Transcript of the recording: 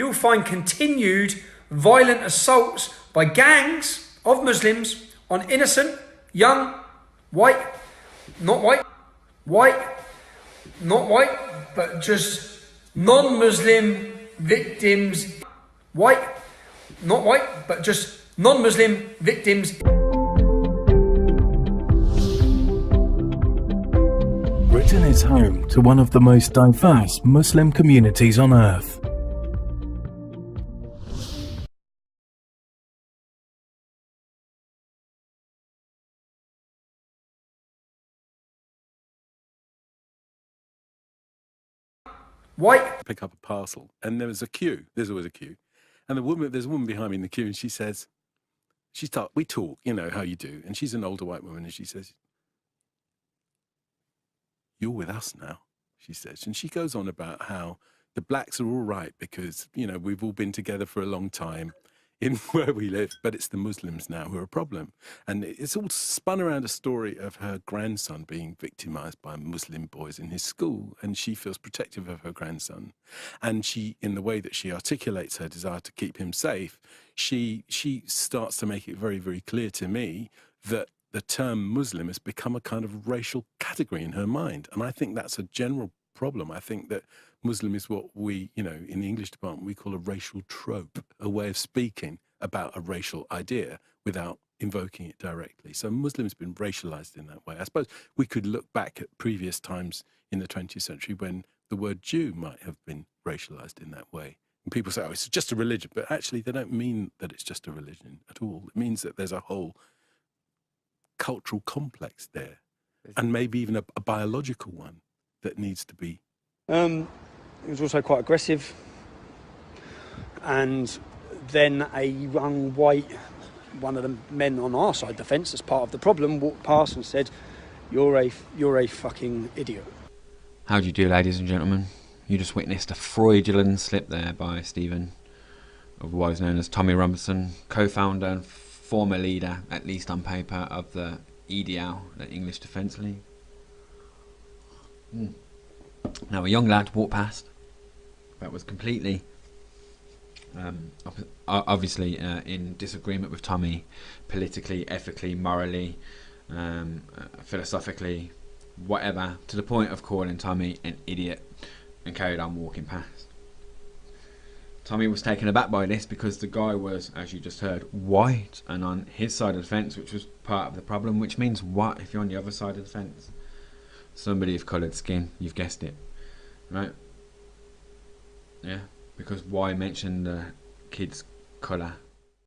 you'll find continued violent assaults by gangs of Muslims on innocent, young, white, not white, white, not white, but just non-Muslim victims, white, not white, but just non-Muslim victims. Britain is home to one of the most diverse Muslim communities on earth. White. Pick up a parcel, and there was a queue. There's always a queue, and there's a woman behind me in the queue, and she says, we talk, you know how you do, and she's an older white woman, and she says, "You're with us now," she says, and she goes on about how the blacks are all right because we've all been together for a long time in where we live, but it's the Muslims now who are a problem. And it's all spun around a story of her grandson being victimized by Muslim boys in his school, and she feels protective of her grandson. And she, in the way that she articulates her desire to keep him safe, she starts to make it very, very clear to me that the term Muslim has become a kind of racial category in her mind. And I think that's a general problem. I think that Muslim is what we, in the English department, we call a racial trope, a way of speaking about a racial idea without invoking it directly. So Muslim's been racialized in that way. I suppose we could look back at previous times in the 20th century when the word Jew might have been racialized in that way. And people say, oh, it's just a religion. But actually, they don't mean that it's just a religion at all. It means that there's a whole cultural complex there, and maybe even a biological one that needs to be. He was also quite aggressive, and then a young white, one of the men on our side of the fence as part of the problem, walked past and said, you're a fucking idiot. How do you do, ladies and gentlemen? You just witnessed a Freudian slip there by Stephen, otherwise known as Tommy Robinson, co-founder and former leader, at least on paper, of the EDL, the English Defence League. Now, a young lad walked past that was completely, obviously, in disagreement with Tommy, politically, ethically, morally, philosophically, whatever, to the point of calling Tommy an idiot, and carried on walking past. Tommy was taken aback by this because the guy was, as you just heard, white and on his side of the fence, which was part of the problem, which means what if you're on the other side of the fence? Somebody of coloured skin, you've guessed it, right? Yeah, because why mention the kid's colour